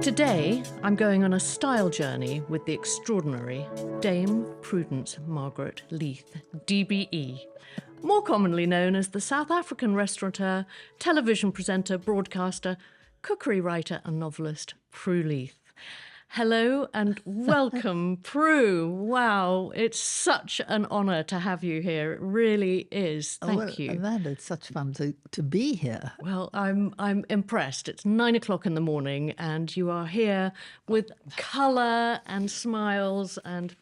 Today, I'm going on a style journey with the extraordinary Dame Prudence Margaret Leith, DBE, more commonly known as the South African restaurateur, television presenter, broadcaster, cookery writer and novelist Prue Leith. Hello and welcome, Prue. Wow, it's such an honour to have you here. It really is. Thank you. Amanda, it's such fun to be here. Well, I'm impressed. It's 9 o'clock in the morning and you are here with colour and smiles and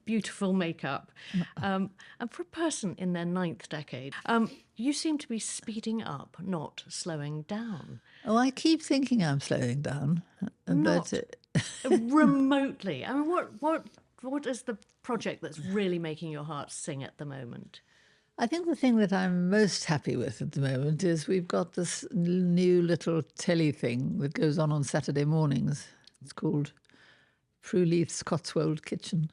beautiful makeup. And for a person in their 9th decade, you seem to be speeding up, not slowing down. Oh, I keep thinking I'm slowing down. Not remotely. I mean, what is the project that's really making your heart sing at the moment? I think the thing that I'm most happy with at the moment is we've got this new little telly thing that goes on Saturday mornings. It's called Prue Leith's Cotswold Kitchen.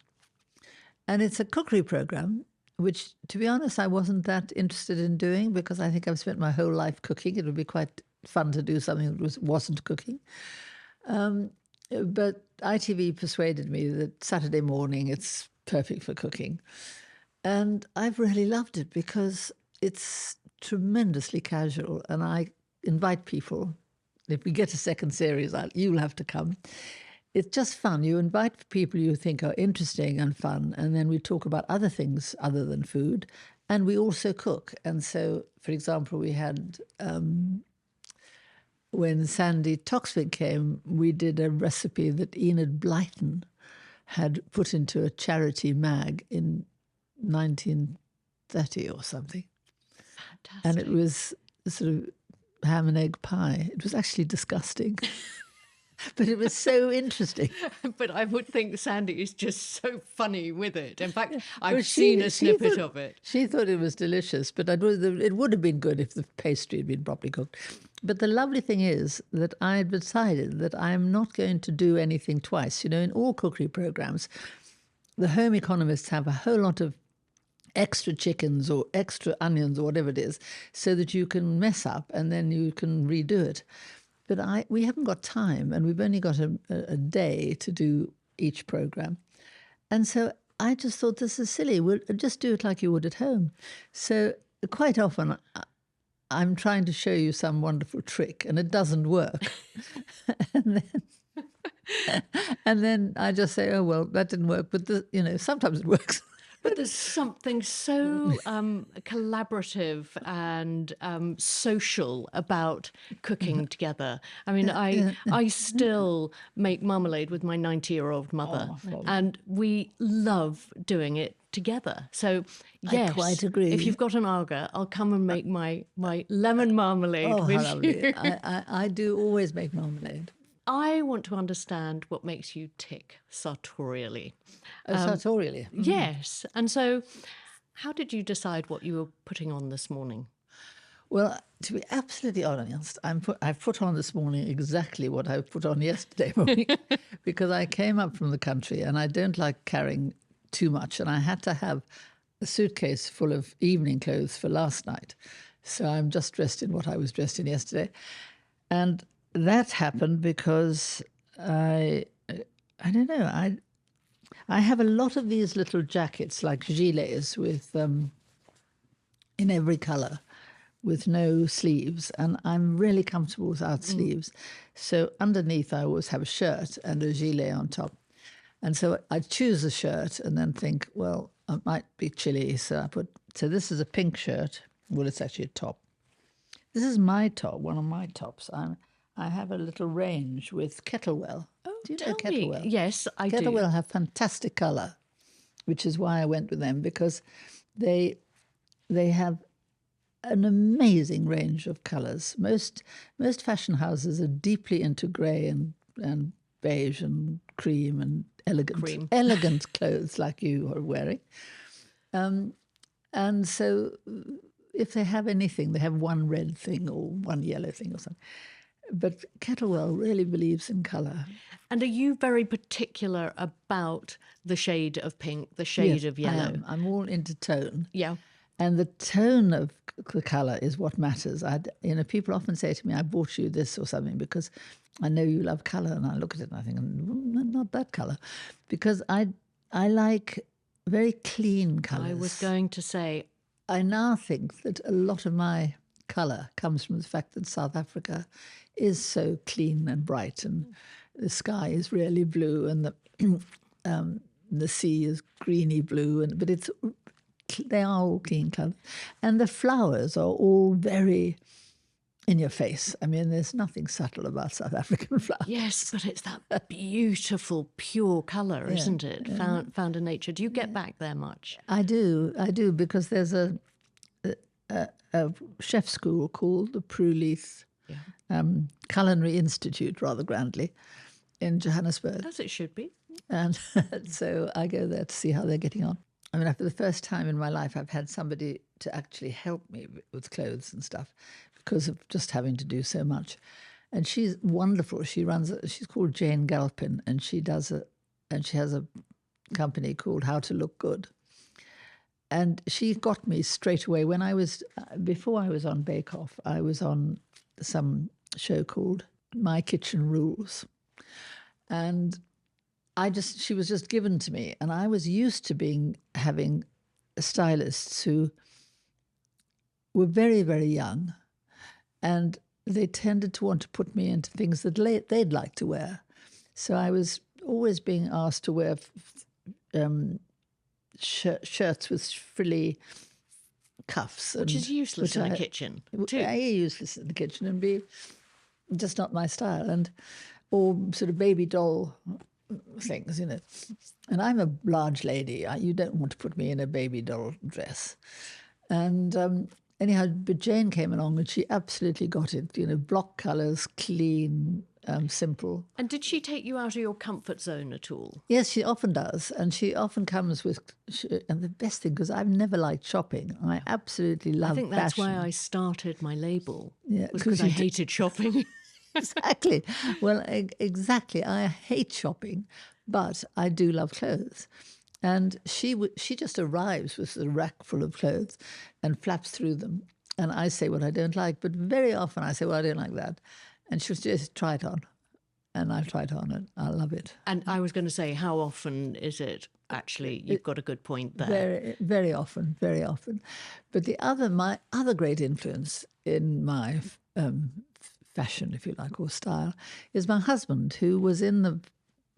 And it's a cookery program, which, to be honest, I wasn't that interested in doing because I think I've spent my whole life cooking. It would be quite fun to do something that wasn't cooking. But ITV persuaded me that Saturday morning it's perfect for cooking. And I've really loved it because it's tremendously casual. And I invite people, if we get a second series, you'll have to come. It's just fun. You invite people you think are interesting and fun, and then we talk about other things other than food, and we also cook. And so, for example, we had, when Sandy Toksvig came, we did a recipe that Enid Blyton had put into a charity mag in 1930 or something. Fantastic. And it was sort of ham and egg pie. It was actually disgusting. But it was so interesting. But I would think Sandy is just so funny with it. In fact, I've seen a snippet of it. She thought it was delicious, but it would have been good if the pastry had been properly cooked. But the lovely thing is that I had decided that I am not going to do anything twice. You know, in all cookery programs, the home economists have a whole lot of extra chickens or extra onions or whatever it is, so that you can mess up and then you can redo it. But we haven't got time, and we've only got a day to do each program. And so I just thought, this is silly. We'll just do it like you would at home. So quite often I'm trying to show you some wonderful trick, and it doesn't work. and then I just say, oh, well, that didn't work. But, sometimes it works. But there's something so collaborative and social about cooking together. I mean, I still make marmalade with my 90-year-old mother, and we love doing it together. So, yes, I quite agree. If you've got an Aga, I'll come and make my lemon marmalade with you. I do always make marmalade. I want to understand what makes you tick sartorially. Sartorially? Mm-hmm. Yes. And so how did you decide what you were putting on this morning? Well, to be absolutely honest, I've put on this morning exactly what I put on yesterday morning because I came up from the country and I don't like carrying too much, and I had to have a suitcase full of evening clothes for last night. So I'm just dressed in what I was dressed in yesterday. And that happened because I don't know, I have a lot of these little jackets like gilets with in every colour with no sleeves, and I'm really comfortable without sleeves. So underneath I always have a shirt and a gilet on top. And so I choose a shirt and then think, well, it might be chilly, so this is a pink shirt. Well, it's actually a top. This is my top, one of my tops. I have a little range with Kettlewell. Oh, do you know Kettlewell? Yes, I do. Kettlewell have fantastic colour, which is why I went with them, because they have an amazing range of colours. Most fashion houses are deeply into grey and beige and cream and elegant clothes like you are wearing. And so if they have anything, they have one red thing or one yellow thing or something. But Kettlewell really believes in colour. And are you very particular about the shade of pink, the shade of yellow? I am. I'm all into tone. Yeah. And the tone of the colour is what matters. People often say to me, I bought you this or something because I know you love colour. And I look at it and I think, not that colour. Because I like very clean colours. I was going to say, I now think that a lot of my colour comes from the fact that South Africa is so clean and bright, and the sky is really blue, and the sea is greeny blue, but they are all clean colours, and the flowers are all very in your face. I mean, there's nothing subtle about South African flowers. yes, but it's that beautiful, pure colour, isn't it? Found in nature. Do you get back there much? I do, because there's a chef school called the Prue Leith Culinary Institute, rather grandly, in Johannesburg. As it should be. And so I go there to see how they're getting on. I mean, for the first time in my life, I've had somebody to actually help me with clothes and stuff because of just having to do so much. And she's wonderful. She's called Jane Galpin, and she has a company called How to Look Good. And she got me straight away. Before I was on Bake Off, I was on some show called My Kitchen Rules. And she was just given to me. And I was used to having stylists who were very, very young. And they tended to want to put me into things that they'd like to wear. So I was always being asked to wear shirts with frilly cuffs. Which is useless in the kitchen, too. A, useless in the kitchen, and B, just not my style. Or sort of baby doll things, you know. And I'm a large lady. You don't want to put me in a baby doll dress. And anyhow, but Jane came along and she absolutely got it, you know, block colours, clean, simple. And did she take you out of your comfort zone at all? Yes, she often does. And she often comes with, and the best thing, because I've never liked shopping. I absolutely love fashion. I think that's why I started my label, was because I hated shopping. Exactly. Well, exactly. I hate shopping, but I do love clothes. And she just arrives with a rack full of clothes and flaps through them. And I say what I don't like, but very often I say, well, I don't like that. And she'll just try it on. And I've tried it on and I love it. And I was going to say, how often is it actually? You've got a good point there. Very, very often, very often. But my other great influence in my fashion, if you like, or style, is my husband, who was in the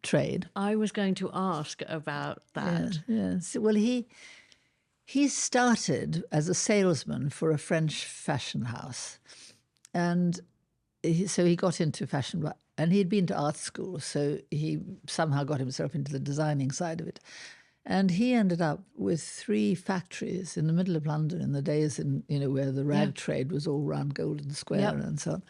trade. I was going to ask about that. Yes. Well, he started as a salesman for a French fashion house. And so he got into fashion, and he'd been to art school, so he somehow got himself into the designing side of it. And he ended up with 3 factories in the middle of London in the days where the rag trade was all round Golden Square and so on.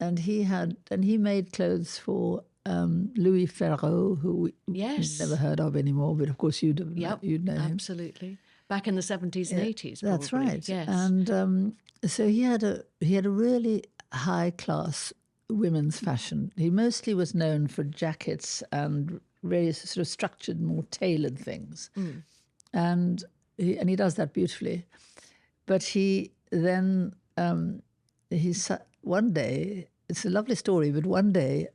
And he made clothes for Louis Ferraud, who we've never heard of anymore, but of course you'd know him. Absolutely. Back in the 70s and 80s, probably. That's right. Yes. And so he had a really high-class women's fashion. He mostly was known for jackets and very sort of structured, more tailored things. And he does that beautifully. But he then, one day, it's a lovely story, but one day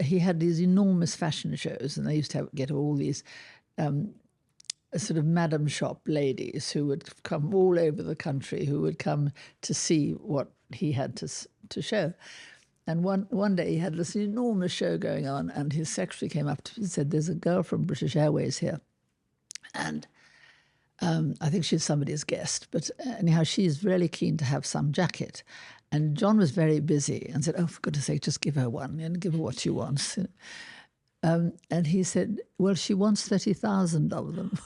he had these enormous fashion shows, and they used to get all these sort of madam shop ladies who would come all over the country, who would come to see what he had to show. And one day he had this enormous show going on, and his secretary came up to him and said, "There's a girl from British Airways here, and I think she's somebody's guest, but anyhow, she's really keen to have some jacket." And John was very busy and said, "Oh, for goodness sake, just give her one and give her what she wants." And he said, "Well, she wants 30,000 of them."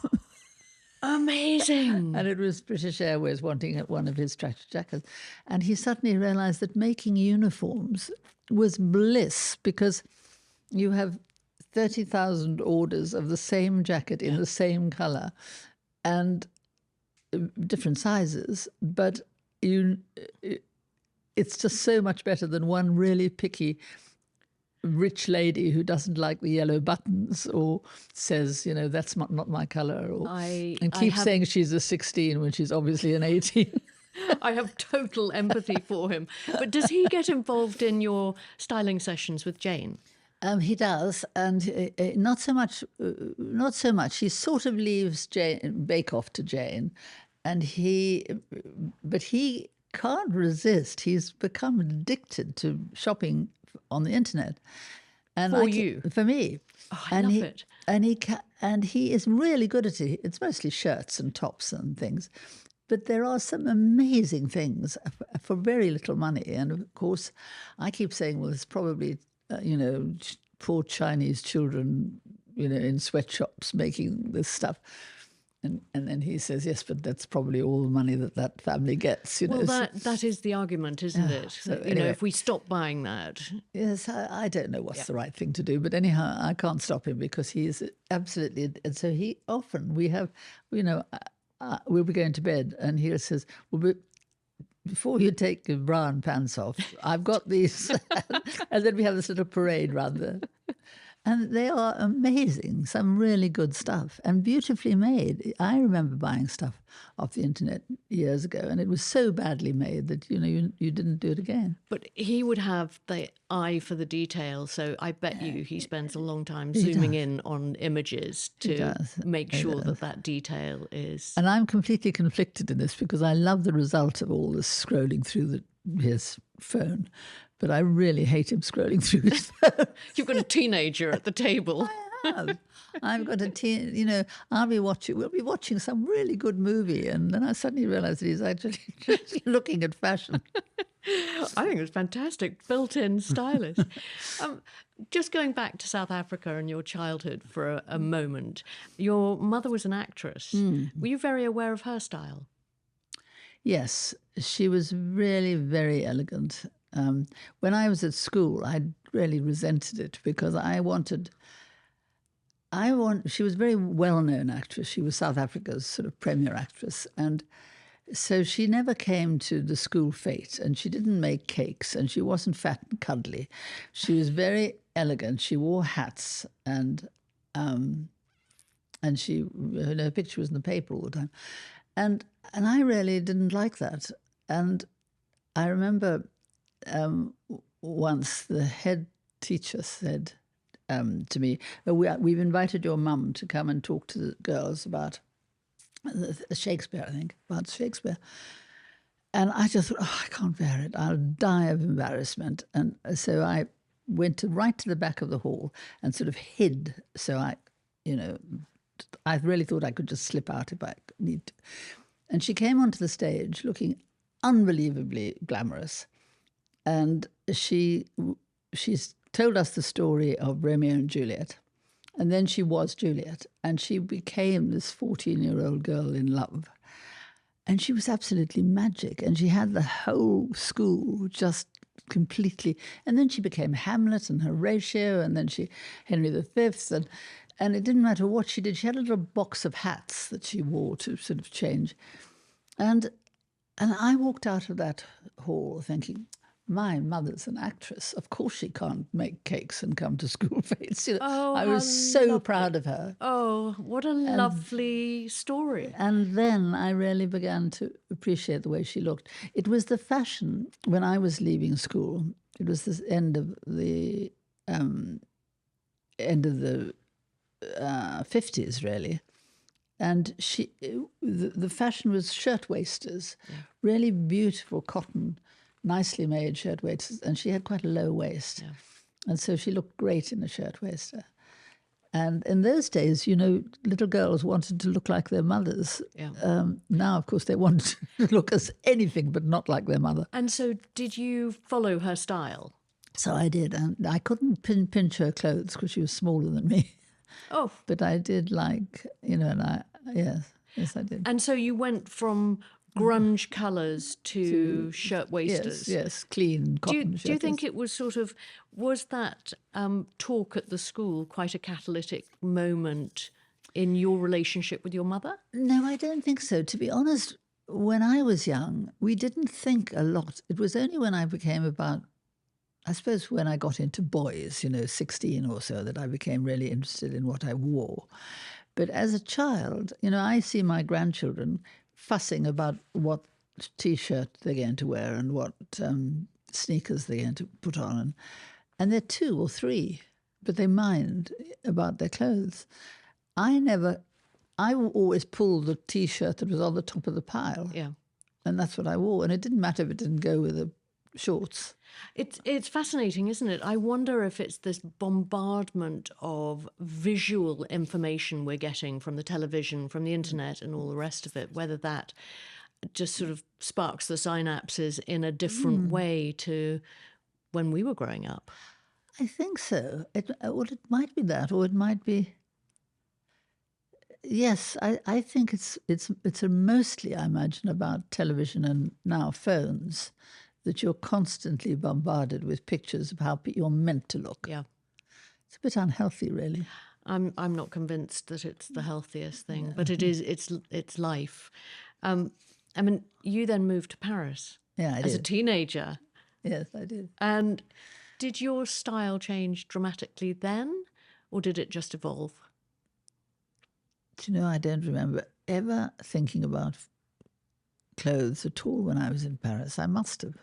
Amazing. And it was British Airways wanting one of his structured jackets. And he suddenly realised that making uniforms was bliss, because you have 30,000 orders of the same jacket in the same colour and different sizes, but it's just so much better than one really picky rich lady who doesn't like the yellow buttons, or says, that's not my colour, and keeps saying she's a 16 when she's obviously an 18. I have total empathy for him. But does he get involved in your styling sessions with Jane? He does, and not so much. Not so much. He sort of leaves Bake Off to Jane, but he can't resist. He's become addicted to shopping on the internet. And for me. Oh, I love it. And he is really good at it. It's mostly shirts and tops and things. But there are some amazing things for very little money. And of course, I keep saying, well, it's probably, poor Chinese children, in sweatshops making this stuff. And then he says, yes, but that's probably all the money that family gets. Well, that is the argument, isn't it? So anyway, if we stop buying that. Yes, I don't know what's the right thing to do. But anyhow, I can't stop him because he is absolutely... And so we have, we'll be going to bed and he says, well, before you take your brown pants off, I've got these. And then we have this little parade rather. And they are amazing, some really good stuff and beautifully made. I remember buying stuff off the internet years ago and it was so badly made that, you didn't do it again. But he would have the eye for the detail, so I bet you he spends a long time zooming in on images to make sure that detail is... And I'm completely conflicted in this because I love the result of all this scrolling through his phone. But I really hate him scrolling through his phone. You've got a teenager at the table. I have. I've got we'll be watching some really good movie and then I suddenly realise that he's actually just looking at fashion. I think it's fantastic, built-in stylist. Just going back to South Africa and your childhood for a moment, your mother was an actress. Were you very aware of her style? Yes, she was really very elegant. When I was at school, I really resented it because she was a very well-known actress. She was South Africa's sort of premier actress. And so she never came to the school fete and she didn't make cakes and she wasn't fat and cuddly. She was very elegant. She wore hats and her picture was in the paper all the time. And I really didn't like that. And I remember... once the head teacher said to me, we've invited your mum to come and talk to the girls about Shakespeare, I think, about Shakespeare. And I just thought, I can't bear it. I'll die of embarrassment. And so I went right to the back of the hall and sort of hid. So I really thought I could just slip out if I need to. And she came onto the stage looking unbelievably glamorous. And she's told us the story of Romeo and Juliet. And then she was Juliet. And she became this 14-year-old girl in love. And she was absolutely magic. And she had the whole school just completely... And then she became Hamlet and Horatio, and then Henry V. And it didn't matter what she did. She had a little box of hats that she wore to sort of change. And I walked out of that hall thinking... My mother's an actress. Of course she can't make cakes and come to school fetes. I was so proud of her. Oh, what a lovely story. And then I really began to appreciate the way she looked. It was the fashion when I was leaving school. It was the end of the 50s, really. And the fashion was shirtwaisters, really beautiful cotton, nicely made shirtwaisters, and she had quite a low waist. Yeah. And so she looked great in a shirtwaister. And in those days, little girls wanted to look like their mothers. Yeah. Now, of course, they want to look as anything but not like their mother. And so did you follow her style? So I did. And I couldn't pinch her clothes because she was smaller than me. Oh. But I did yes, I did. And so you went from grunge colours to shirtwaisters. Yes, clean cotton. Do you think it was was that talk at the school quite a catalytic moment in your relationship with your mother? No, I don't think so. To be honest, when I was young, we didn't think a lot. It was only when I became about I suppose when I got into boys, 16 or so, that I became really interested in what I wore. But as a child, I see my grandchildren fussing about what T-shirt they're going to wear and what sneakers they're going to put on. And they're 2 or 3, but they mind about their clothes. I always pulled the T-shirt that was on the top of the pile. Yeah. And that's what I wore. And it didn't matter if it didn't go with the shorts. It's fascinating, isn't it? I wonder if it's this bombardment of visual information we're getting from the television, from the internet and all the rest of it, whether that just sort of sparks the synapses in a different way to when we were growing up. I think so. It might be that, or it might be... Yes, I think it's mostly, I imagine, about television and now phones, that you're constantly bombarded with pictures of how you're meant to look. Yeah. It's a bit unhealthy, really. I'm not convinced that it's the healthiest thing, but it's life. I mean, you then moved to Paris as a teenager. Yes, I did. And did your style change dramatically then, or did it just evolve? Do you know, I don't remember ever thinking about clothes at all when I was in Paris. I must have.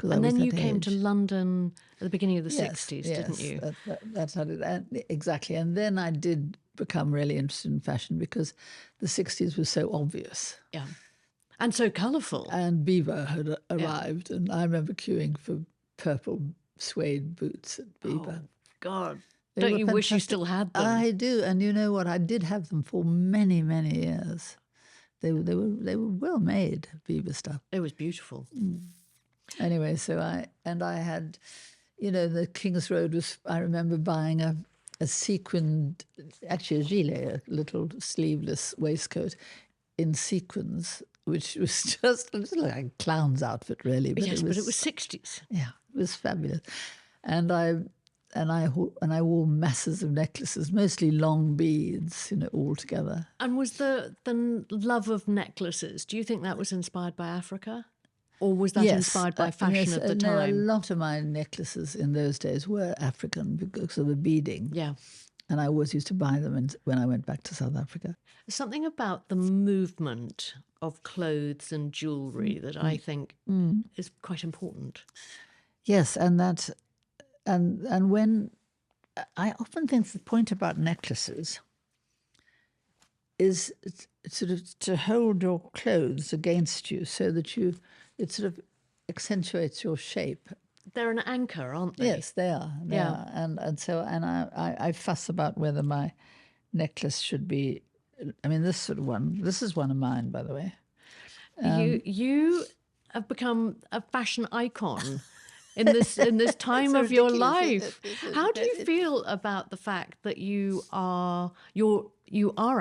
And then you came to London at the beginning of the 60s, didn't you? That's how it exactly. And then I did become really interested in fashion because the 60s was so obvious. Yeah. And so colourful. And Beaver had arrived, and I remember queuing for purple suede boots at Beaver. Oh, God. Don't you wish you still had them? I do. And you know what? I did have them for many, many years. They were well made, Beaver stuff. It was beautiful. Anyway, so I had, the King's Road was, I remember buying a sequined, actually a gilet, a little sleeveless waistcoat in sequins, which was just like a clown's outfit, really. But it was 60s. Yeah, it was fabulous. And I wore masses of necklaces, mostly long beads, all together. And was the love of necklaces, do you think that was inspired by Africa? Or was that inspired by fashion of the time? A lot of my necklaces in those days were African because of the beading. Yeah. And I always used to buy them when I went back to South Africa. There's something about the movement of clothes and jewellery that I think is quite important. Yes, and when I often think the point about necklaces is sort of to hold your clothes against you so that it sort of accentuates your shape. They're an anchor, aren't they? Yes, they are. They are. And so I fuss about whether my necklace should be. I mean, this is one of mine, by the way. You have become a fashion icon in this time of your life. How do you feel about the fact that you are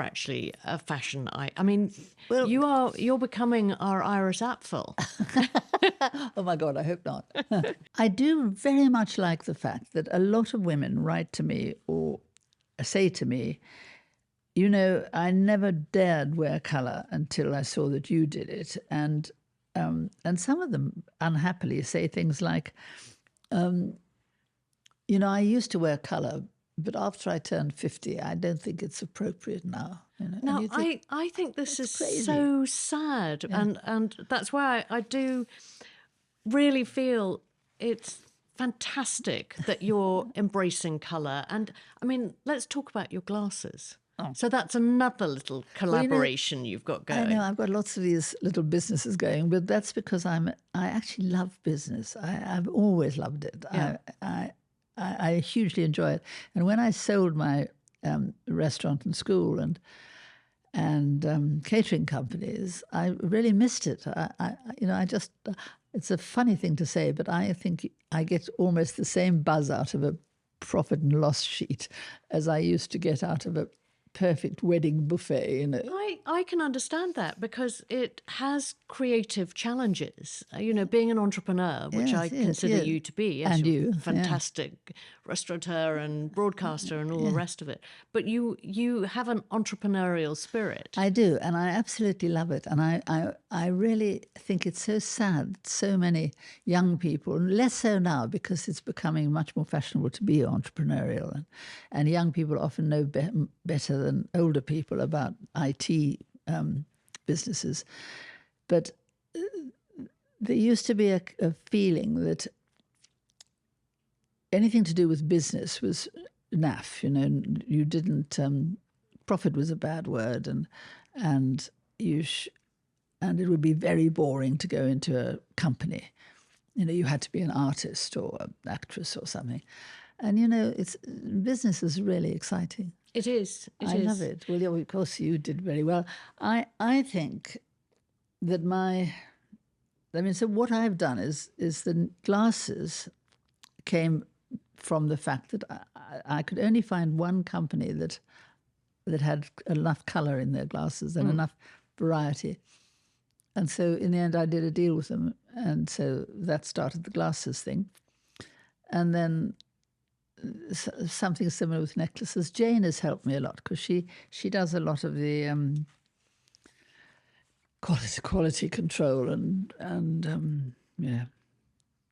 actually a fashion icon? I mean, you're becoming our Iris Apfel. Oh my God, I hope not. I do very much like the fact that a lot of women write to me or say to me, I never dared wear colour until I saw that you did it. And some of them unhappily say things like, I used to wear colour, but after I turned 50, I don't think it's appropriate now. Now, I think this is crazy. So sad. Yeah. And that's why I do really feel it's fantastic that you're embracing colour. And, I mean, let's talk about your glasses. Oh. So that's another little collaboration you've got going. I know, I've got lots of these little businesses going, but that's because I actually love business. I've always loved it. Yeah. I hugely enjoy it. And when I sold my restaurant and school and catering companies, I really missed it. It's a funny thing to say, but I think I get almost the same buzz out of a profit and loss sheet as I used to get out of a perfect wedding buffet, I can understand that because it has creative challenges. Being an entrepreneur, which I consider you to be, yes, and you're you, a fantastic restaurateur and broadcaster and all the rest of it. But you have an entrepreneurial spirit. I do, and I absolutely love it. And I really think it's so sad that so many young people, less so now because it's becoming much more fashionable to be entrepreneurial, and young people often know better than older people about IT businesses. But there used to be a feeling that anything to do with business was naff. You didn't. Profit was a bad word, and it would be very boring to go into a company. You had to be an artist or an actress or something, and business is really exciting. It is. I love it. Well, yeah, of course, you did very well. I think that so what I've done is the glasses came from the fact that I could only find one company that had enough colour in their glasses and enough variety. And so in the end, I did a deal with them. And so that started the glasses thing. And then something similar with necklaces. Jane has helped me a lot because she does a lot of the quality control and yeah.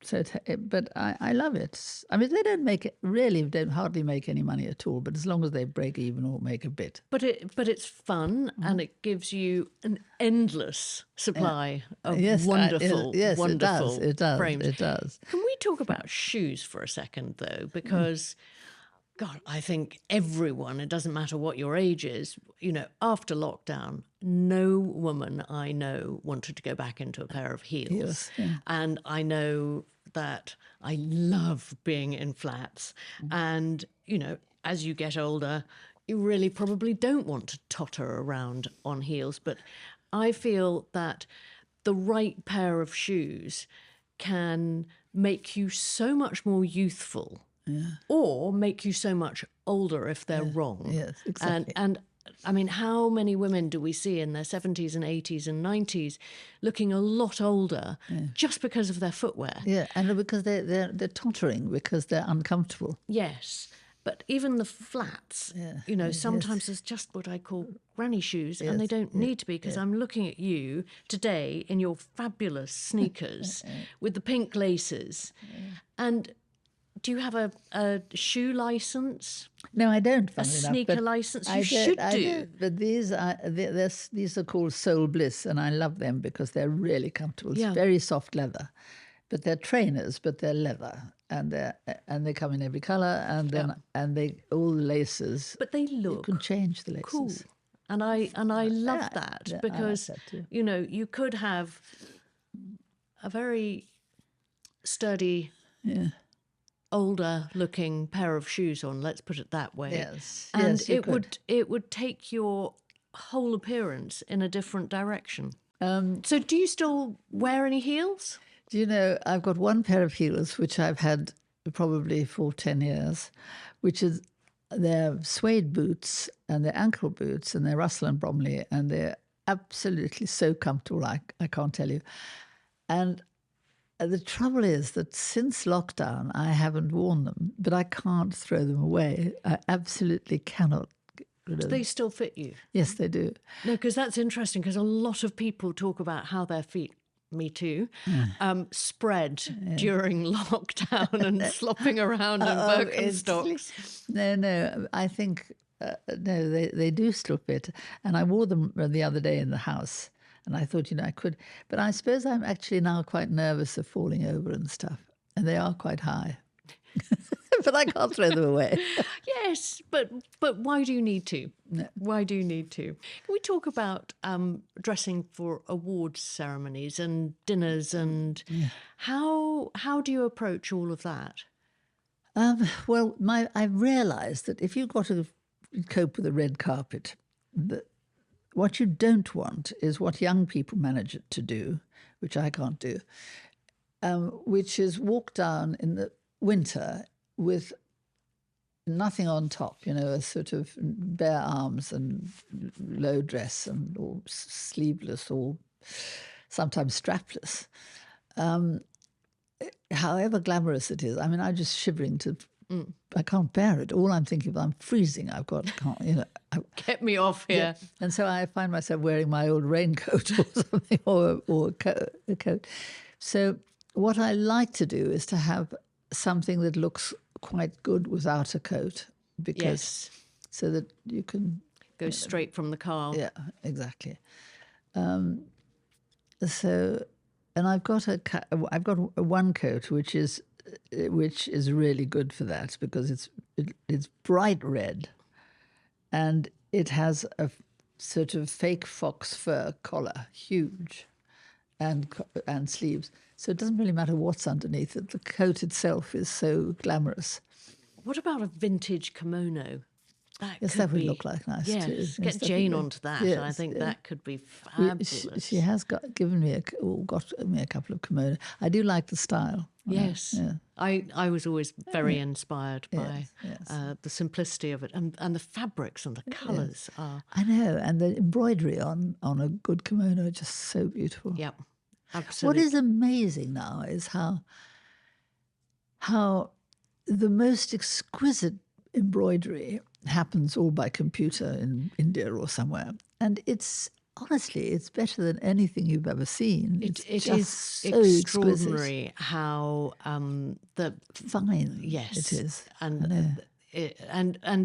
So, but I love it. I mean, they don't hardly make any money at all. But as long as they break even or make a bit. But it's fun and it gives you an endless supply of wonderful it does, frames. It does. Can we talk about shoes for a second, though? Because, God, I think everyone, it doesn't matter what your age is, after lockdown, no woman I know wanted to go back into a pair of heels. Yes, yeah. And I know that I love being in flats. And, as you get older, you really probably don't want to totter around on heels. But I feel that the right pair of shoes can make you so much more youthful. Yeah. Or make you so much older if they're wrong. Yes, exactly. And I mean, how many women do we see in their 70s and 80s and 90s looking a lot older just because of their footwear? Yeah, and because they're tottering because they're uncomfortable. Yes. But even the flats, sometimes there's just what I call granny shoes, and they don't need to be, because I'm looking at you today in your fabulous sneakers with the pink laces. And do you have a shoe license? No, I don't. A sneaker license? You should do. But these are called Soul Bliss, and I love them because they're really comfortable. It's very soft leather, but they're trainers, but they're leather, and they come in every colour, and then and they all the laces. But they look, you can change the laces. Cool, and I love that because like that too. You could have a very sturdy. Yeah. Older looking pair of shoes on, let's put it that way. Yes. And yes, it would take your whole appearance in a different direction. So do you still wear any heels? Do you know, I've got one pair of heels which I've had probably for 10 years, which is they're suede boots and they're ankle boots and they're Russell and Bromley, and they're absolutely so comfortable, I can't tell you. And the trouble is that since lockdown, I haven't worn them, but I can't throw them away. I absolutely cannot. Do they still fit you? Yes, they do. No, because that's interesting, because a lot of people talk about how their feet, me too, spread during lockdown and slopping around in Birkenstocks. No, I think, no, they do still fit. And I wore them the other day in the house. And I thought, I could. But I suppose I'm actually now quite nervous of falling over and stuff. And they are quite high. But I can't throw them away. Yes, but why do you need to? No. Why do you need to? Can we talk about dressing for awards ceremonies and dinners and how do you approach all of that? Well, I've realised that if you've got to cope with a red carpet, what you don't want is what young people manage to do, which I can't do, which is walk down in the winter with nothing on top, a sort of bare arms and low dress and or sleeveless or sometimes strapless. However glamorous it is, I mean, I'm just shivering I can't bear it. All I'm thinking of, I'm freezing. Get me off here. Yeah. And so I find myself wearing my old raincoat or something, or a coat. So what I like to do is to have something that looks quite good without a coat, because so that you can go straight from the car. Yeah, exactly. And I've got one coat which is really good for that, because it's bright red, and it has a sort of fake fox fur collar, huge, and sleeves. So it doesn't really matter what's underneath it. The coat itself is so glamorous. What about a vintage kimono? That would look like nice too. Yes, get Jane onto that. Yes, I think that could be fabulous. She has got me a couple of kimono. I do like the style. Yes, yeah. I was always very inspired by Yes. the simplicity of it, and the fabrics and the colours are. I know, and the embroidery on a good kimono are just so beautiful. Yep, absolutely. What is amazing now is how the most exquisite embroidery happens all by computer in India or somewhere, and it's better than anything you've ever seen. It just is so extraordinary how the fine yes it is, and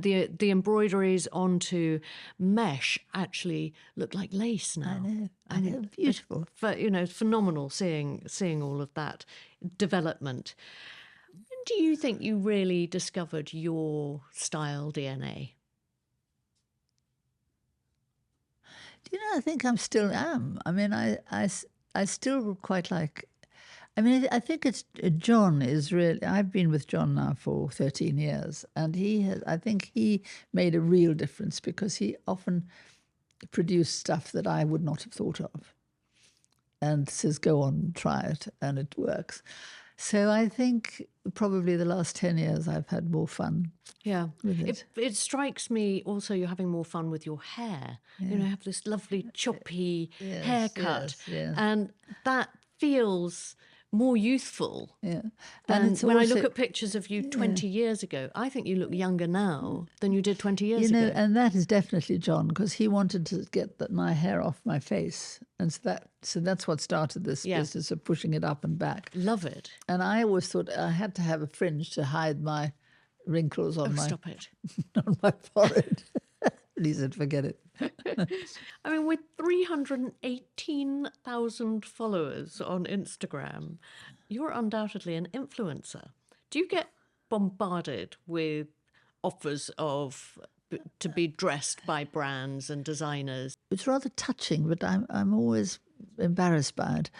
the embroideries onto mesh actually look like lace now. I know, beautiful. But phenomenal seeing all of that development. When do you think you really discovered your style DNA? Do you know, I think I still am. I mean, I still quite like. I mean, I think it's John is really. I've been with John now for 13 years, and I think he made a real difference, because he often produced stuff that I would not have thought of, and says, "Go on, try it," and it works. So I think probably the last 10 years I've had more fun. Yeah, with it. It strikes me also you're having more fun with your hair. You have this lovely choppy haircut, yes. and that feels more youthful. Yeah, And it's when I also, look at pictures of you 20 years ago, I think you look younger now than you did 20 years ago. and that is definitely John, because he wanted to get my hair off my face, and so that's what started this business of pushing it up and back. Love it. And I always thought I had to have a fringe to hide my wrinkles on Stop it. on my forehead. He said, forget it. I mean, with 318,000 followers on Instagram, you're undoubtedly an influencer. Do you get bombarded with offers to be dressed by brands and designers? It's rather touching, but I'm always embarrassed by it.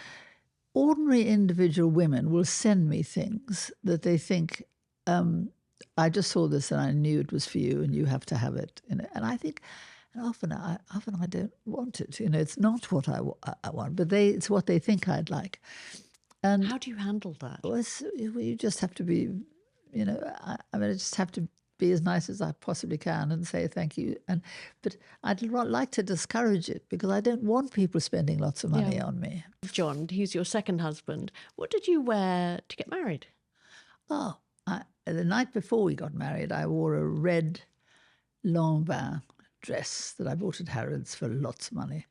Ordinary individual women will send me things that they think, I just saw this and I knew it was for you and you have to have it. And I think, and often I don't want it. It's not what I want, but it's what they think I'd like. And how do you handle that? Well, you just have to be, I just have to be as nice as I possibly can and say thank you. But I'd like to discourage it, because I don't want people spending lots of money on me. John, he's your second husband. What did you wear to get married? Oh, the night before we got married, I wore a red Lanvin dress that I bought at Harrods for lots of money.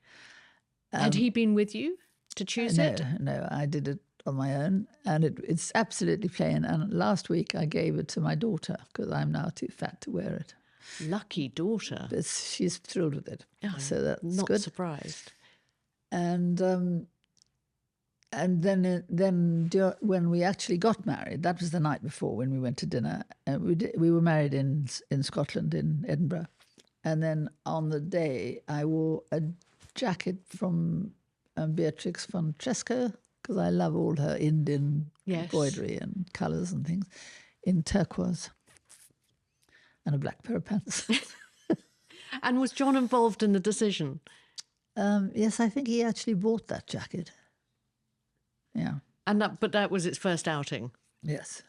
Had he been with you to choose it? No, I did it on my own, and it's absolutely plain. And last week I gave it to my daughter, because I'm now too fat to wear it. Lucky daughter. But she's thrilled with it, so that's not good. Surprised. And then when we actually got married, that was the night before when we went to dinner. We were married in Scotland, in Edinburgh. And then on the day, I wore a jacket from Beatrix von Tresco, because I love all her Indian embroidery and colours and things, in turquoise, and a black pair of pants. And was John involved in the decision? Yes, I think he actually bought that jacket. Yeah. But that was its first outing? Yes.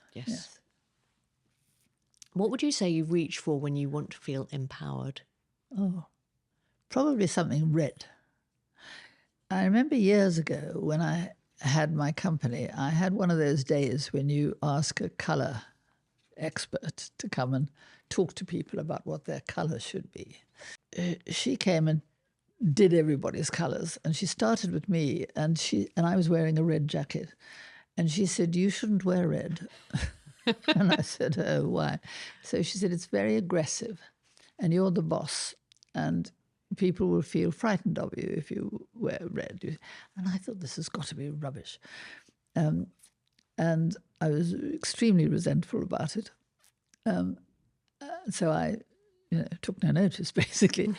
What would you say you reach for when you want to feel empowered? Oh, probably something red. I remember years ago when I had my company, I had one of those days when you ask a colour expert to come and talk to people about what their colour should be. She came and did everybody's colours, and she started with me, and I was wearing a red jacket, and she said, "You shouldn't wear red." And I said, "Oh, why?" So she said, "It's very aggressive, and you're the boss, and people will feel frightened of you if you wear red." And I thought, this has got to be rubbish. And I was extremely resentful about it. So I took no notice, basically.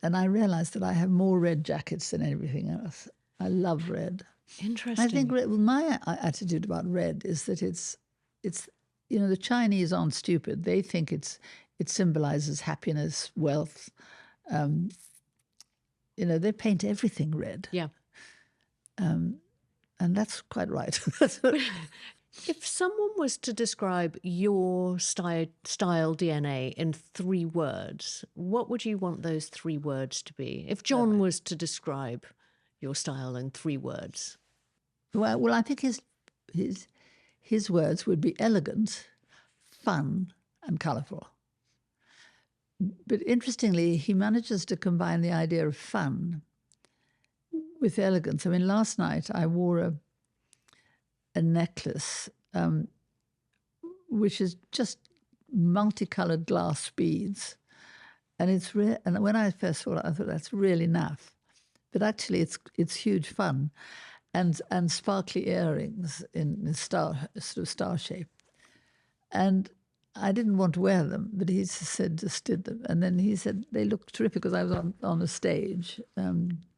And I realised that I have more red jackets than everything else. I love red. Interesting. I think my attitude about red is that it's the Chinese aren't stupid. They think it symbolises happiness, wealth. They paint everything red. Yeah. And that's quite right. If someone was to describe your style DNA in 3 words, what would you want those 3 words to be? If John was to describe your style in 3 words. Well, I think his words would be elegant, fun, and colourful. But interestingly, he manages to combine the idea of fun with elegance. I mean, last night I wore a necklace which is just multicoloured glass beads, and and when I first saw it, I thought that's really naff, but actually it's huge fun, and sparkly earrings in sort of star shape, and I didn't want to wear them, but he said just did them, and then he said they looked terrific because I was on a stage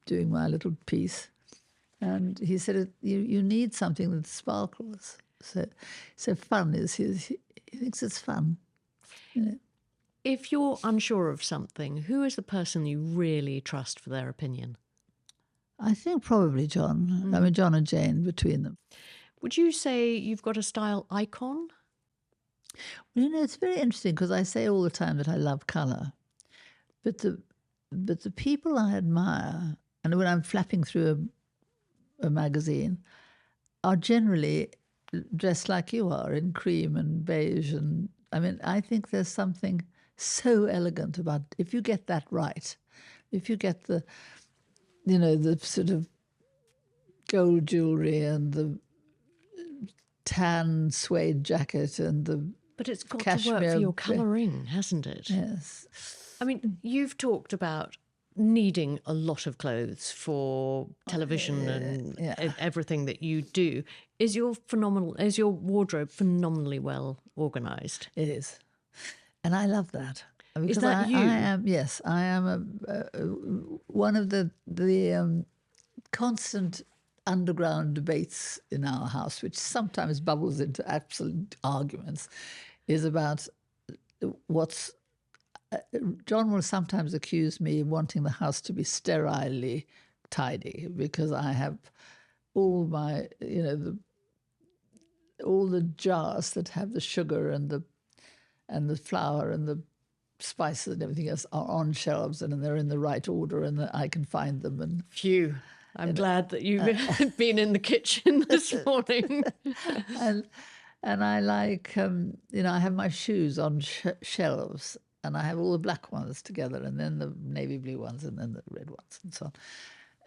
doing my little piece. And he said, you need something that sparkles. So fun is his, he thinks it's fun. If you're unsure of something, who is the person you really trust for their opinion? I think probably John. I mean, John and Jane, between them. Would you say you've got a style icon? Well, it's very interesting because I say all the time that I love colour. But the people I admire, and when I'm flapping through a magazine, are generally dressed like you are, in cream and beige. And I mean, I think there's something so elegant about, if you get that right, if you get the sort of gold jewellery and the tan suede jacket and the But it's got cashmere to work for your colouring, hasn't it? Yes. I mean, you've talked about needing a lot of clothes for television and everything that you do. Is your wardrobe phenomenally well organised? It is, and I love that. Is that you? I am one of the constant underground debates in our house, which sometimes bubbles into absolute arguments, is about what's. John will sometimes accuse me of wanting the house to be sterilely tidy because I have all my, all the jars that have the sugar and the flour and the spices and everything else are on shelves and they're in the right order and that I can find them. And phew, I'm glad that you've been in the kitchen this morning. and I like, I have my shoes on shelves. And I have all the black ones together, and then the navy blue ones, and then the red ones, and so on.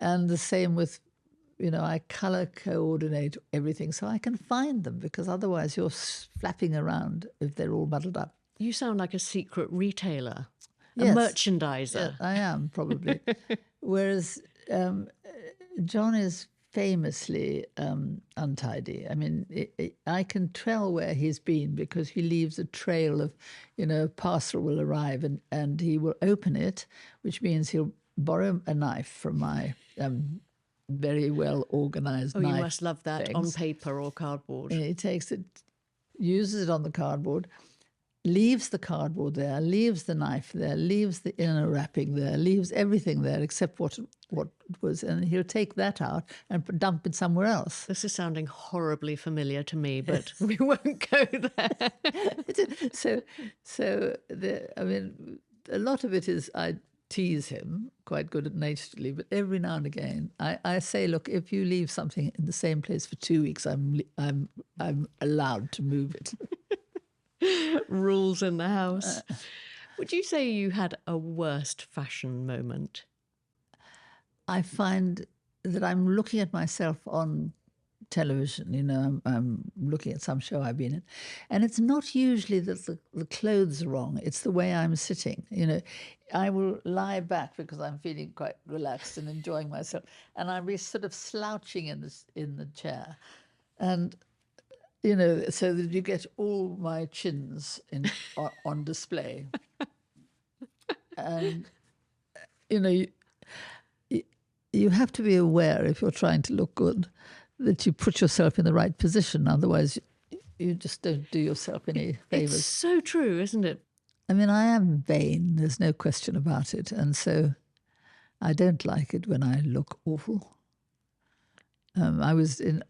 And the same with, I colour coordinate everything so I can find them, because otherwise you're flapping around if they're all muddled up. You sound like a secret retailer, yes. a merchandiser. Yeah, I am, probably. Whereas John is famously untidy. I mean, I can tell where he's been because he leaves a trail of, a parcel will arrive and he will open it, which means he'll borrow a knife from my very well organised knife. Oh, you must love that, things. on paper or cardboard. And he takes it, uses it on the cardboard, leaves the cardboard there, leaves the knife there, leaves the inner wrapping there, leaves everything there except what it was, and he'll take that out and dump it somewhere else. This is sounding horribly familiar to me, but we won't go there. I mean, a lot of it is I tease him quite good naturedly, but every now and again I say, look, if you leave something in the same place for 2 weeks, I'm allowed to move it. Rules in the house. Would you say you had a worst fashion moment? I find that I'm looking at myself on television, I'm looking at some show I've been in, and it's not usually that the clothes are wrong, it's the way I'm sitting. I will lie back because I'm feeling quite relaxed and enjoying myself, and I'll be sort of slouching in the chair, and so that you get all my chins on display. And you have to be aware, if you're trying to look good, that you put yourself in the right position. Otherwise, you just don't do yourself any favours. It's so true, isn't it? I mean, I am vain. There's no question about it. And so I don't like it when I look awful. I was a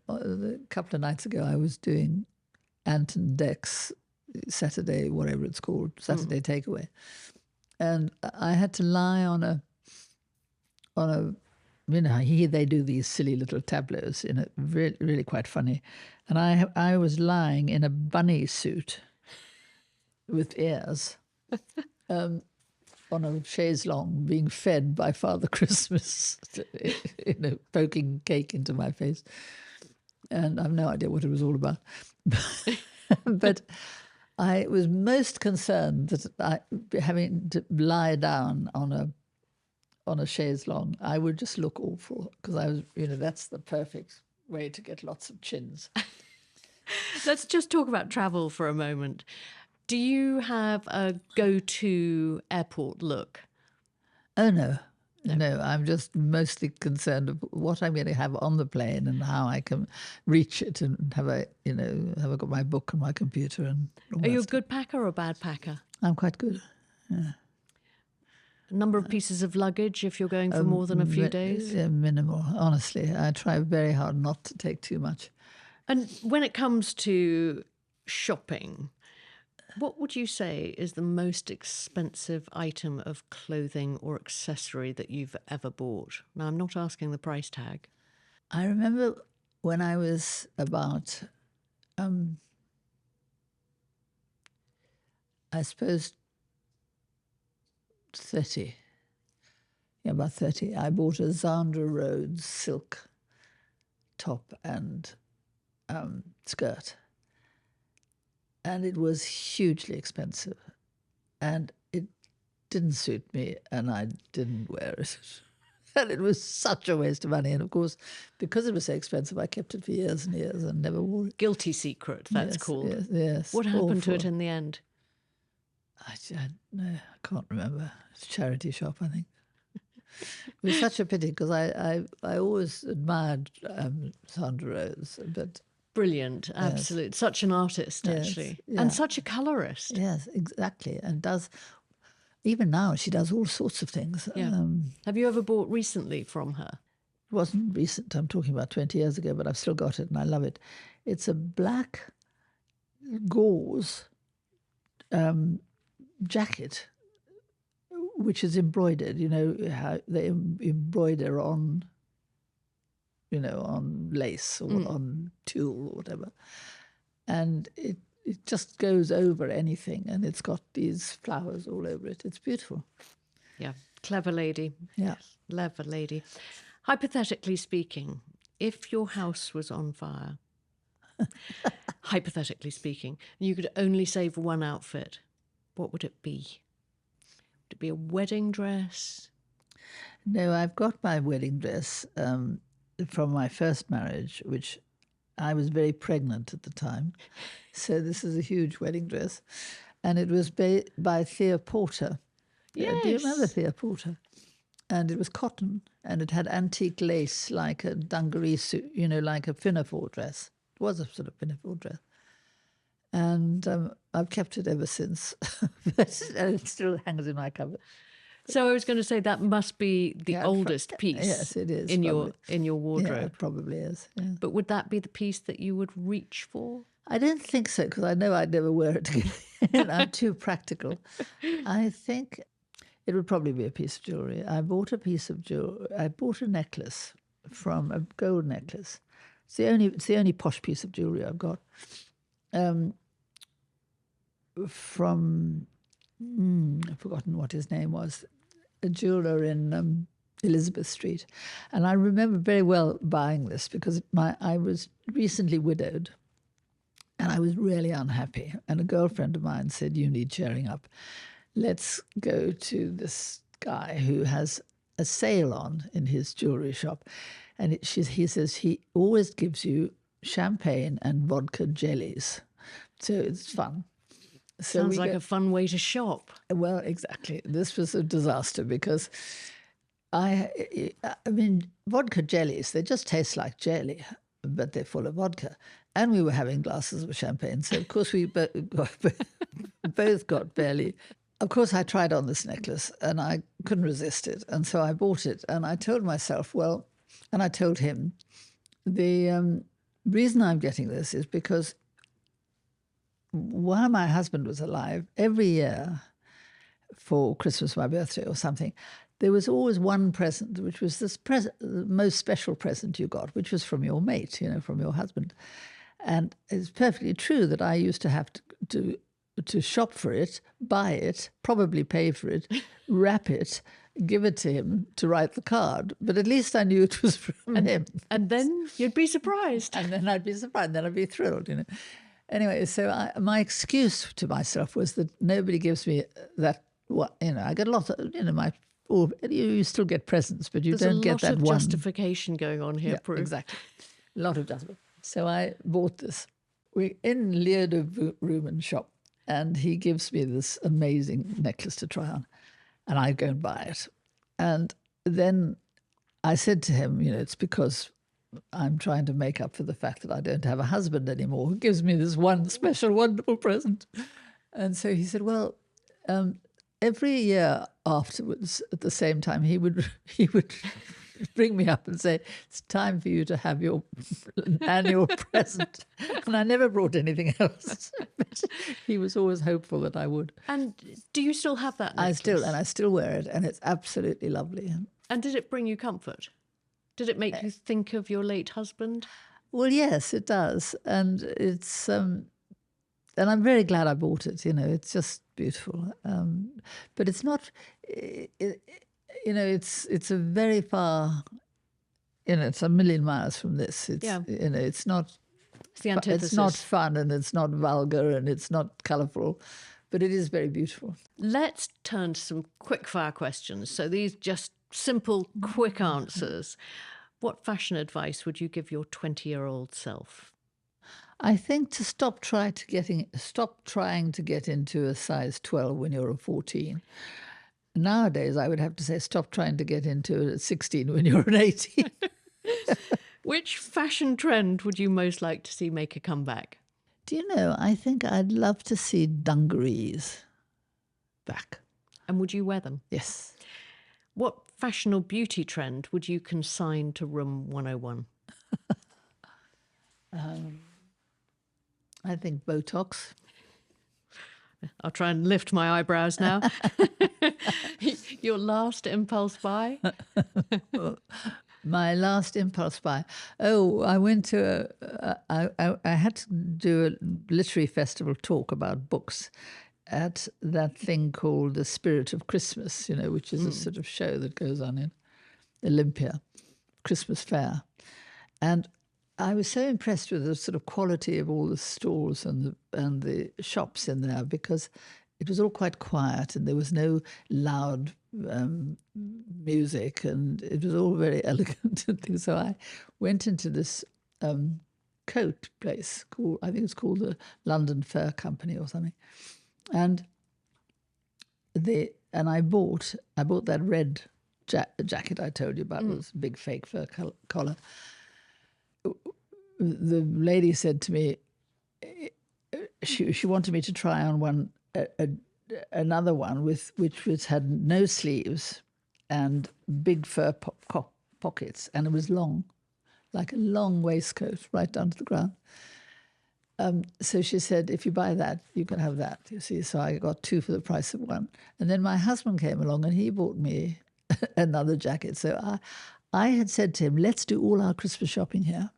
couple of nights ago, I was doing Anton Deck's Saturday, whatever it's called, Saturday Takeaway. And I had to lie on a they do these silly little tableaus really, really quite funny. And I was lying in a bunny suit with ears on a chaise longue being fed by Father Christmas, poking cake into my face. And I've no idea what it was all about. But I was most concerned that having to lie down on a chaise longue, I would just look awful because I was, that's the perfect way to get lots of chins. Let's just talk about travel for a moment. Do you have a go-to airport look? Oh, no. No, I'm just mostly concerned of what I'm going to have on the plane and how I can reach it and have I got my book and my computer and all Are you a stuff. good packer or a bad packer? I'm quite good. Yeah. A number of pieces of luggage if you're going for more than a few days? Minimal, honestly. I try very hard not to take too much. And when it comes to shopping, what would you say is the most expensive item of clothing or accessory that you've ever bought? Now, I'm not asking the price tag. I remember when I was about, I suppose, 30. Yeah, about 30. I bought a Zandra Rhodes silk top and skirt. And it was hugely expensive. And it didn't suit me, and I didn't wear it. And it was such a waste of money. And of course, because it was so expensive, I kept it for years and years and never wore it. Guilty secret, that's called. Yes. What happened to it in the end? I can't remember. It's a charity shop, I think. It was such a pity because I always admired Sandra Rose, but brilliant, absolute. Yes. Such an artist, actually, yes, and such a colourist. Yes, exactly, and does even now she does all sorts of things. Yeah. Have you ever bought recently from her? It wasn't recent. I'm talking about 20 years ago, but I've still got it and I love it. It's a black gauze jacket, which is embroidered. You know how they embroider on, on lace or on tulle or whatever, and it just goes over anything, and it's got these flowers all over it. It's beautiful. Yeah, clever lady. Yeah, clever lady. Hypothetically speaking, if your house was on fire, hypothetically speaking, you could only save one outfit, what would it be? Would it be a wedding dress? No, I've got my wedding dress from my first marriage, which I was very pregnant at the time. So this is a huge wedding dress. And it was by Thea Porter. Yes. Do you remember Thea Porter? And it was cotton, and it had antique lace like a dungaree suit, like a pinafore dress. It was a sort of pinafore dress. And I've kept it ever since. And it still hangs in my cupboard. So I was going to say that must be the oldest piece. Yes, it is. In probably. your wardrobe. Yeah, it probably is. Yeah. But would that be the piece that you would reach for? I don't think so, because I know I'd never wear it again. I'm too practical. I think it would probably be a piece of jewellery. I bought a piece of jewellery. I bought a necklace from a gold necklace. It's the only posh piece of jewellery I've got. From I've forgotten what his name was, a jeweller in Elizabeth Street, and I remember very well buying this because I was recently widowed, and I was really unhappy. And a girlfriend of mine said, "You need cheering up. Let's go to this guy who has a sale on in his jewellery shop," and he says he always gives you champagne and vodka jellies, so it's fun. So Sounds like a fun way to shop. Well, exactly. This was a disaster because I mean, vodka jellies, they just taste like jelly, but they're full of vodka. And we were having glasses of champagne. So, of course, we both got barely. Of course, I tried on this necklace and I couldn't resist it. And so I bought it. And I told myself, and I told him, the reason I'm getting this is because while my husband was alive, every year for Christmas, my birthday or something, there was always one present, which was the most special present you got, which was from your mate, from your husband. And it's perfectly true that I used to have to shop for it, buy it, probably pay for it, wrap it, give it to him to write the card. But at least I knew it was from him. And then you'd be surprised. And then I'd be surprised, then I'd be thrilled, Anyway, so my excuse to myself was that nobody gives me that. I get a lot of, you still get presents, but you don't get that one. There's a lot of justification going on here, Prue. Exactly. A lot of justification. So I bought this. We're in Leo de Rumen's shop, and he gives me this amazing necklace to try on, and I go and buy it. And then I said to him, it's because I'm trying to make up for the fact that I don't have a husband anymore who gives me this one special, wonderful present. And so he said, well, every year afterwards, at the same time, he would bring me up and say, it's time for you to have your annual present. And I never brought anything else. But he was always hopeful that I would. And do you still have that necklace? I still wear it, and it's absolutely lovely. And did it bring you comfort? Did it make you think of your late husband? Well, yes, it does. And it's and I'm very glad I bought it. It's just beautiful. But it's not, it's a very far, it's a million miles from this. It's, it's not, it's the antithesis. It's not fun, and it's not vulgar, and it's not colourful, but it is very beautiful. Let's turn to some quick fire questions. So these just simple, quick answers. What fashion advice would you give your 20-year-old self? I think to stop trying to get into a size 12 when you're a 14. Nowadays, I would have to say stop trying to get into a 16 when you're an 18. Which fashion trend would you most like to see make a comeback? Do you know, I think I'd love to see dungarees back. And would you wear them? Yes. What fashion or beauty trend would you consign to Room 101? I think Botox. I'll try and lift my eyebrows now. Your last impulse buy? My last impulse buy. Oh, I went to I had to do a literary festival talk about books at that thing called The Spirit of Christmas, which is a sort of show that goes on in Olympia, Christmas fair. And I was so impressed with the sort of quality of all the stalls and the shops in there, because it was all quite quiet and there was no loud music, and it was all very elegant and things. So I went into this coat place I think it's called the London Fur Company or something. And I bought that red jacket I told you about with this big fake fur collar. The lady said to me, she wanted me to try on one another one which had no sleeves and big fur pockets, and it was long, like a long waistcoat right down to the ground. So she said, if you buy that, you can have that, you see. So I got two for the price of one. And then my husband came along and he bought me another jacket. So I had said to him, let's do all our Christmas shopping here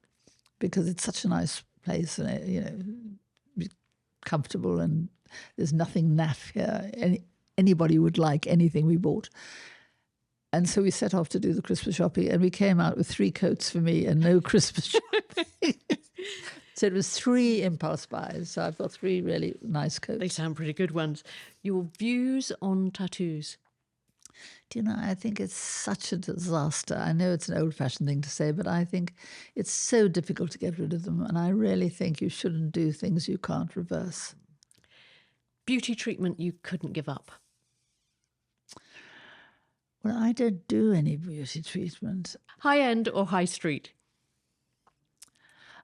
because it's such a nice place and, you know, comfortable, and there's nothing naff here. Anybody would like anything we bought. And so we set off to do the Christmas shopping, and we came out with 3 coats for me and no Christmas shopping. So it was 3 impulse buys. So I've got 3 really nice coats. They sound pretty good ones. Your views on tattoos? Do you know, I think it's such a disaster. I know it's an old-fashioned thing to say, but I think it's so difficult to get rid of them. And I really think you shouldn't do things you can't reverse. Beauty treatment you couldn't give up? Well, I don't do any beauty treatment. High end or high street?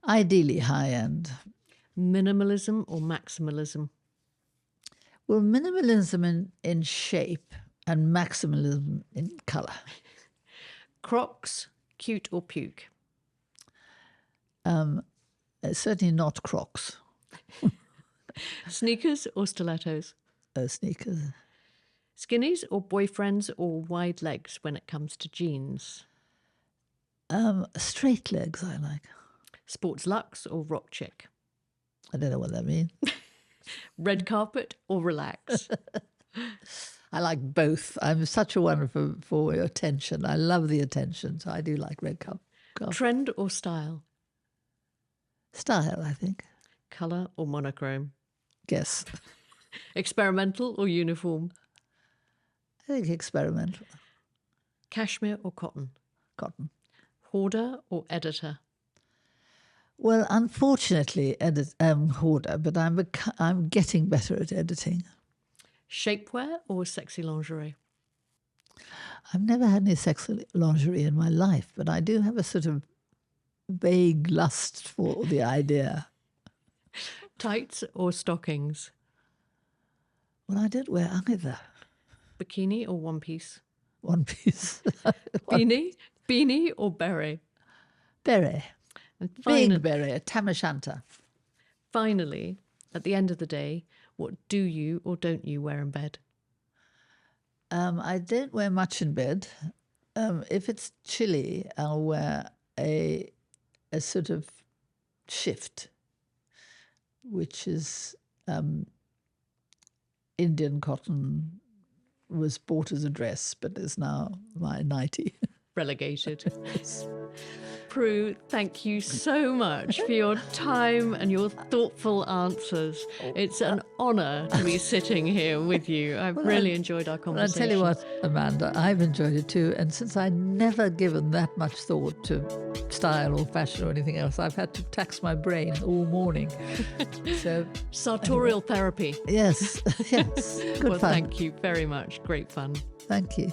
Ideally high end. Minimalism or maximalism? Well, minimalism in shape and maximalism in colour. Crocs, cute or puke? Certainly not Crocs. Sneakers or stilettos? Sneakers. Skinnies or boyfriends or wide legs when it comes to jeans? Straight legs I like. Sports luxe or rock chick? I don't know what that means. Red carpet or relax? I like both. I'm such a one for attention. I love the attention, so I do like red carpet. Trend or style? Style, I think. Colour or monochrome? Guess. Experimental or uniform? I think experimental. Cashmere or cotton? Cotton. Hoarder or editor? Well, unfortunately, hoarder, but I'm getting better at editing. Shapewear or sexy lingerie? I've never had any sexy lingerie in my life, but I do have a sort of vague lust for the idea. Tights or stockings? Well, I don't wear either. Bikini or one piece? One piece. Beanie or beret? Beret. And Big beret, a tam o' shanter. Finally, at the end of the day, what do you or don't you wear in bed? I don't wear much in bed. If it's chilly, I'll wear a sort of shift, which is Indian cotton, was bought as a dress, but is now my nightie. Relegated. Prue, thank you so much for your time and your thoughtful answers. It's an honour to be sitting here with you. I've really enjoyed our conversation. I'll tell you what, Amanda, I've enjoyed it too. And since I'd never given that much thought to style or fashion or anything else, I've had to tax my brain all morning. So sartorial therapy. Yes, yes. Good well, fun. Thank you very much. Great fun. Thank you.